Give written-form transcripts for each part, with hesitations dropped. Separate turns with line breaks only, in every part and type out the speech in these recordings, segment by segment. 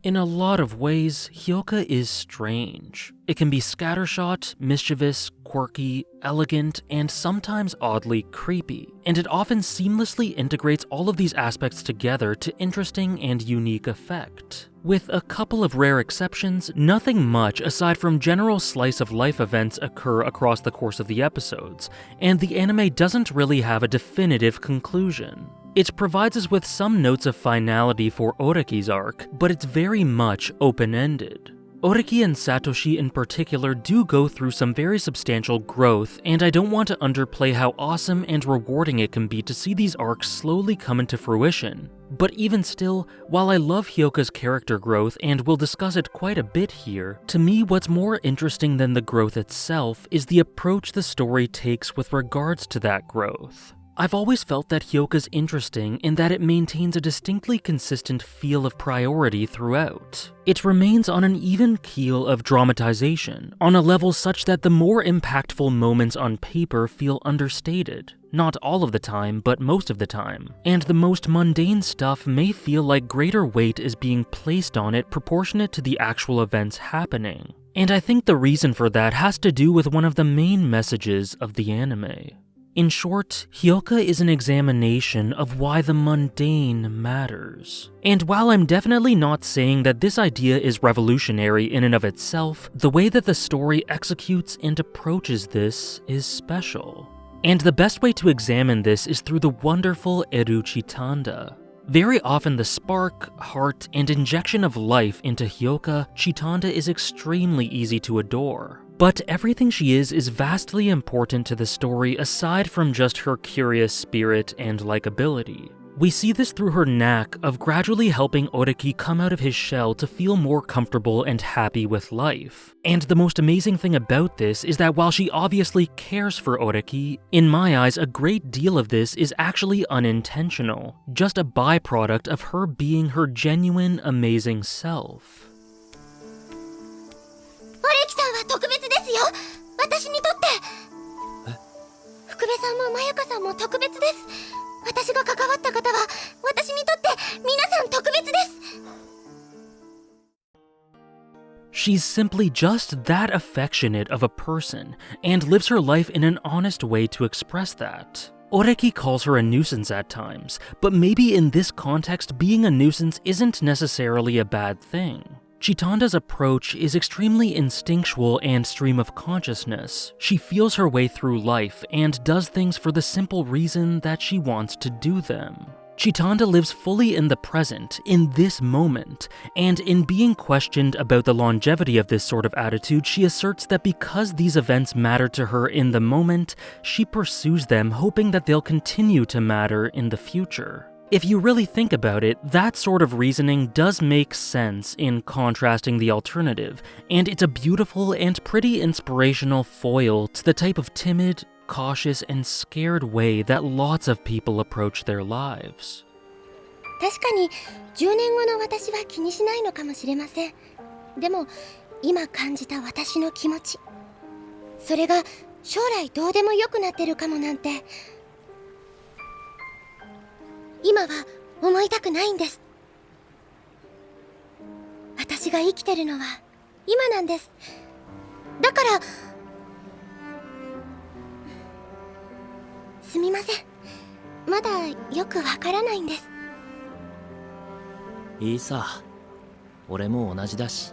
In a lot of ways, Hyouka is strange. It can be scattershot, mischievous, quirky, elegant, and sometimes oddly creepy, and it often seamlessly integrates all of these aspects together to interesting and unique effect. With a couple of rare exceptions, nothing much aside from general slice-of-life events occur across the course of the episodes, and the anime doesn't really have a definitive conclusion. It provides us with some notes of finality for Oreki's arc, but it's very much open-ended. Oreki and Satoshi in particular do go through some very substantial growth, and I don't want to underplay how awesome and rewarding it can be to see these arcs slowly come into fruition. But even still, while I love Hyouka's character growth and will discuss it quite a bit here, to me what's more interesting than the growth itself is the approach the story takes with regards to that growth. I've always felt that Hyouka's interesting in that it maintains a distinctly consistent feel of priority throughout. It remains on an even keel of dramatization, on a level such that the more impactful moments on paper feel understated. Not all of the time, but most of the time. And the most mundane stuff may feel like greater weight is being placed on it proportionate to the actual events happening. And I think the reason for that has to do with one of the main messages of the anime. In short, Hyouka is an examination of why the mundane matters. And while I'm definitely not saying that this idea is revolutionary in and of itself, the way that the story executes and approaches this is special. And the best way to examine this is through the wonderful Eru Chitanda. Very often the spark, heart, and injection of life into Hyouka, Chitanda is extremely easy to adore. But everything she is vastly important to the story aside from just her curious spirit and likability. We see this through her knack of gradually helping Oreki come out of his shell to feel more comfortable and happy with life. And the most amazing thing about this is that while she obviously cares for Oreki, in my eyes a great deal of this is actually unintentional, just a byproduct of her being her genuine, amazing self.
特別ですよ。私にとって。福部さんもまゆかさんも特別です。私が関わった方は私にとって皆さん特別です。
She's simply just that affectionate of a person and lives her life in an honest way to express that. Oreki calls her a nuisance at times, but maybe in this context being a nuisance isn't necessarily a bad thing. Chitanda's approach is extremely instinctual and stream of consciousness. She feels her way through life and does things for the simple reason that she wants to do them. Chitanda lives fully in the present, in this moment, and in being questioned about the longevity of this sort of attitude, she asserts that because these events matter to her in the moment, she pursues them hoping that they'll continue to matter in the future. If you really think about it, that sort of reasoning does make sense in contrasting the alternative, and it's a beautiful and pretty inspirational foil to the type of timid, cautious, and scared way that lots of people approach their lives.
確かに10年後の私は気にしないのかもしれません。でも今感じた私の気持ち、それが将来どうでもよくなってるかもなんて。今は思いたくないんです。私が生きてるのは今なんです。だからすみません。まだよくわからないんです。
いいさ。俺も同じだし。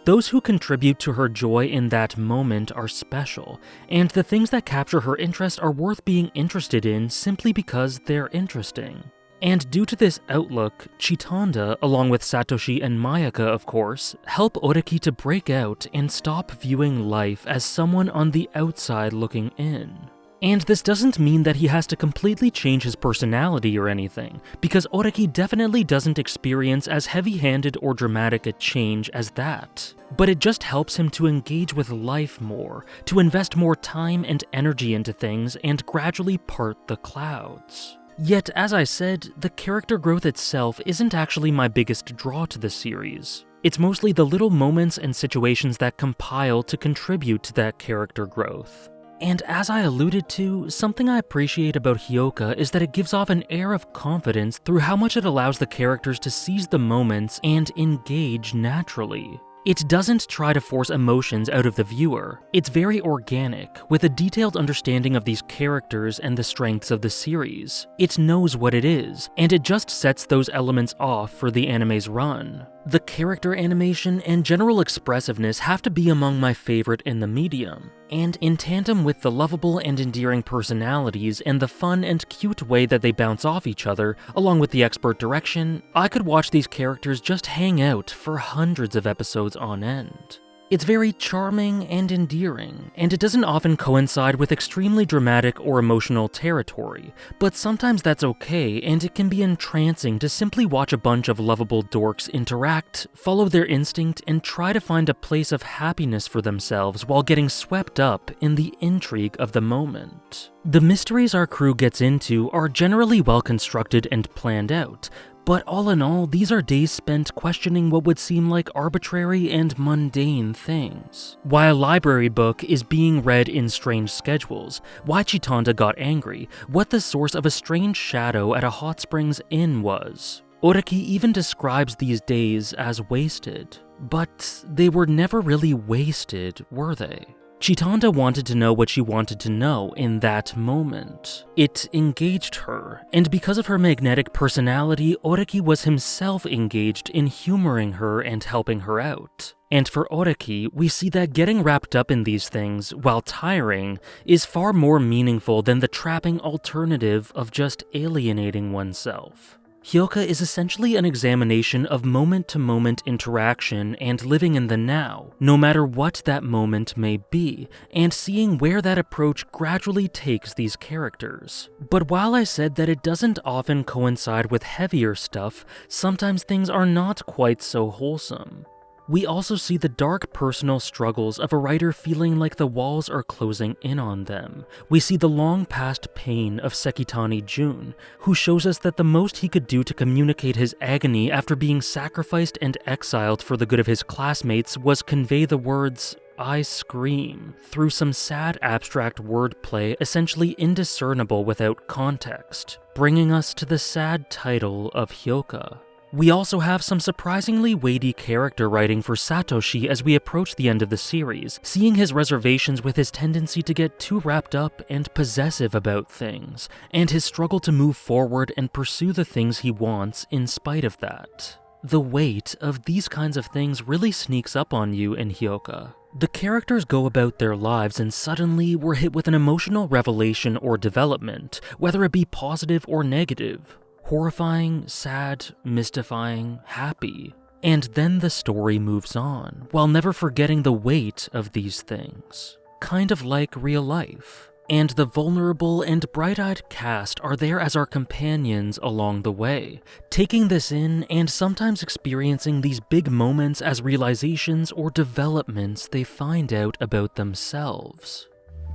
Those who contribute to her joy in that moment are special, and the things that capture her interest are worth being interested in simply because they're interesting. And due to this outlook, Chitanda, along with Satoshi and Mayuka of course, help Oreki to break out and stop viewing life as someone on the outside looking in. And this doesn't mean that he has to completely change his personality or anything, because Oreki definitely doesn't experience as heavy-handed or dramatic a change as that. But it just helps him to engage with life more, to invest more time and energy into things, and gradually part the clouds. Yet, as I said, the character growth itself isn't actually my biggest draw to the series. It's mostly the little moments and situations that compile to contribute to that character growth. And as I alluded to, something I appreciate about Hyouka is that it gives off an air of confidence through how much it allows the characters to seize the moments and engage naturally. It doesn't try to force emotions out of the viewer. It's very organic, with a detailed understanding of these characters and the strengths of the series. It knows what it is, and it just sets those elements off for the anime's run. The character animation and general expressiveness have to be among my favorite in the medium, and in tandem with the lovable and endearing personalities and the fun and cute way that they bounce off each other, along with the expert direction, I could watch these characters just hang out for hundreds of episodes on end. It's very charming and endearing, and it doesn't often coincide with extremely dramatic or emotional territory, but sometimes that's okay, and it can be entrancing to simply watch a bunch of lovable dorks interact, follow their instinct, and try to find a place of happiness for themselves while getting swept up in the intrigue of the moment. The mysteries our crew gets into are generally well constructed and planned out, but all in all, these are days spent questioning what would seem like arbitrary and mundane things. Why a library book is being read in strange schedules, why Chitanda got angry, what the source of a strange shadow at a hot springs inn was. Oreki even describes these days as wasted. But they were never really wasted, were they? Chitanda wanted to know what she wanted to know in that moment. It engaged her, and because of her magnetic personality, Oreki was himself engaged in humoring her and helping her out. And for Oreki, we see that getting wrapped up in these things, while tiring, is far more meaningful than the trapping alternative of just alienating oneself. Hyouka is essentially an examination of moment-to-moment interaction and living in the now, no matter what that moment may be, and seeing where that approach gradually takes these characters. But while I said that it doesn't often coincide with heavier stuff, sometimes things are not quite so wholesome. We also see the dark personal struggles of a writer feeling like the walls are closing in on them. We see the long-past pain of Sekitani Jun, who shows us that the most he could do to communicate his agony after being sacrificed and exiled for the good of his classmates was convey the words, "I scream," through some sad abstract wordplay essentially indiscernible without context, bringing us to the sad title of Hyouka. We also have some surprisingly weighty character writing for Satoshi as we approach the end of the series, seeing his reservations with his tendency to get too wrapped up and possessive about things, and his struggle to move forward and pursue the things he wants in spite of that. The weight of these kinds of things really sneaks up on you in Hyouka. The characters go about their lives and suddenly we're hit with an emotional revelation or development, whether it be positive or negative. Horrifying, sad, mystifying, happy. And then the story moves on, while never forgetting the weight of these things. Kind of like real life. And the vulnerable and bright-eyed cast are there as our companions along the way, taking this in and sometimes experiencing these big moments as realizations or developments they find out about themselves.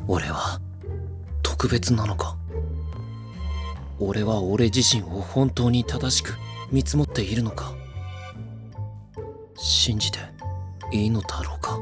俺は特別なのか? 俺は俺自身を本当に正しく見積もっているのか? 信じていいのだろうか?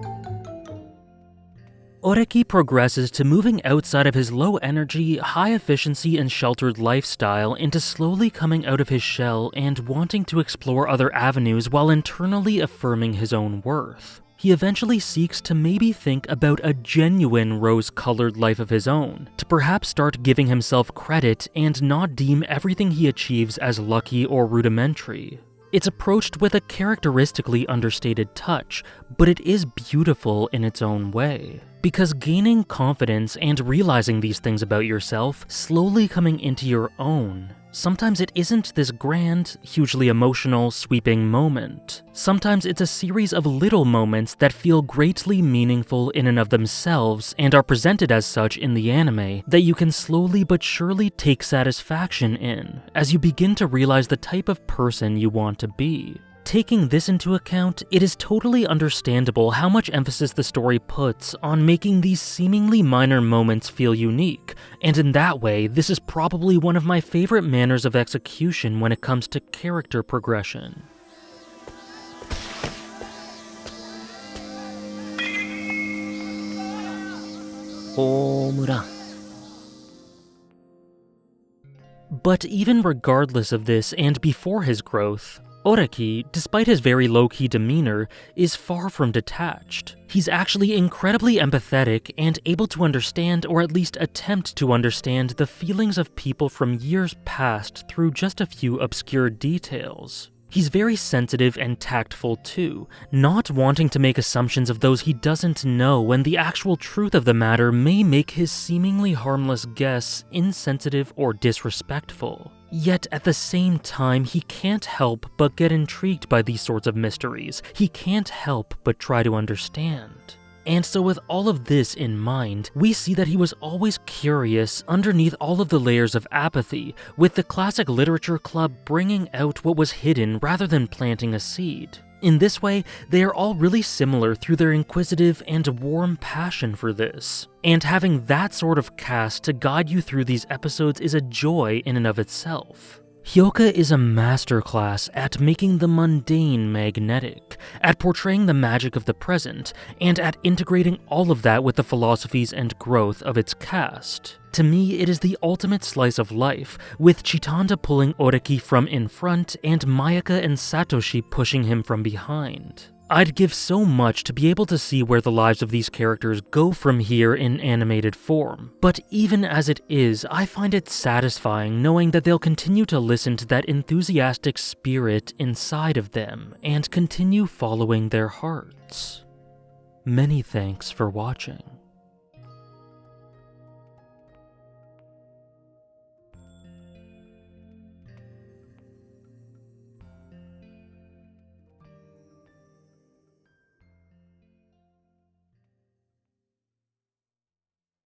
Oreki progresses to moving outside of his low-energy, high-efficiency, and sheltered lifestyle into slowly coming out of his shell and wanting to explore other avenues while internally affirming his own worth. He eventually seeks to maybe think about a genuine rose-colored life of his own, to perhaps start giving himself credit and not deem everything he achieves as lucky or rudimentary. It's approached with a characteristically understated touch, but it is beautiful in its own way. Because gaining confidence and realizing these things about yourself, slowly coming into your own, sometimes it isn't this grand, hugely emotional, sweeping moment. Sometimes it's a series of little moments that feel greatly meaningful in and of themselves and are presented as such in the anime that you can slowly but surely take satisfaction in as you begin to realize the type of person you want to be. Taking this into account, it is totally understandable how much emphasis the story puts on making these seemingly minor moments feel unique, and in that way, this is probably one of my favorite manners of execution when it comes to character progression.
ホームラン。
But even regardless of this and before his growth, Oreki, despite his very low-key demeanor, is far from detached. He's actually incredibly empathetic and able to understand, or at least attempt to understand, the feelings of people from years past through just a few obscure details. He's very sensitive and tactful too, not wanting to make assumptions of those he doesn't know when the actual truth of the matter may make his seemingly harmless guess insensitive or disrespectful. Yet at the same time, he can't help but get intrigued by these sorts of mysteries. He can't help but try to understand. And so with all of this in mind, we see that he was always curious underneath all of the layers of apathy, with the classic literature club bringing out what was hidden rather than planting a seed. In this way, they are all really similar through their inquisitive and warm passion for this. And having that sort of cast to guide you through these episodes is a joy in and of itself. Hyouka is a masterclass at making the mundane magnetic, at portraying the magic of the present, and at integrating all of that with the philosophies and growth of its cast. To me, it is the ultimate slice of life, with Chitanda pulling Oreki from in front and Mayaka and Satoshi pushing him from behind. I'd give so much to be able to see where the lives of these characters go from here in animated form, but even as it is, I find it satisfying knowing that they'll continue to listen to that enthusiastic spirit inside of them and continue following their hearts. Many thanks for watching.